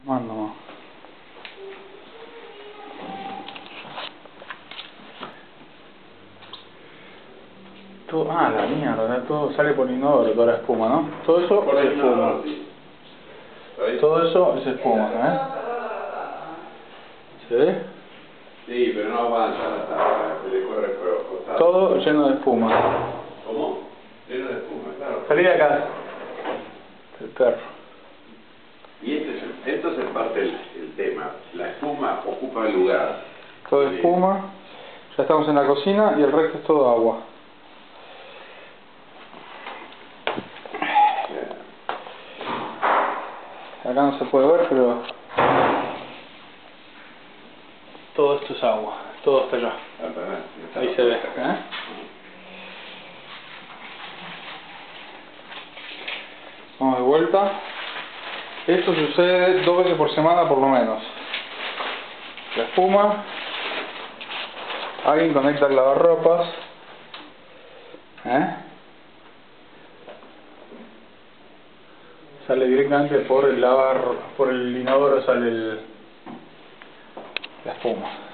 Mando. La mierda, todo sale por inodoro, toda la espuma, ¿no? Todo eso es espuma. Todo eso es espuma, ¿eh? ¿Se ve? Sí, pero no aguanta la tapa, se le corre por los costados. Todo lleno de espuma. ¿Cómo? Lleno de espuma, claro. Salí de acá. El perro. Y esto es parte del tema. La espuma ocupa el lugar. Todo espuma. Ya estamos en la cocina y el resto es todo agua. Acá no se puede ver, pero todo esto es agua, todo hasta allá. Ahí se ve, ¿eh? Vamos de vuelta. Esto sucede 2 veces por semana por lo menos. La espuma, alguien conecta el lavarropas, sale directamente por el inodoro, sale la espuma.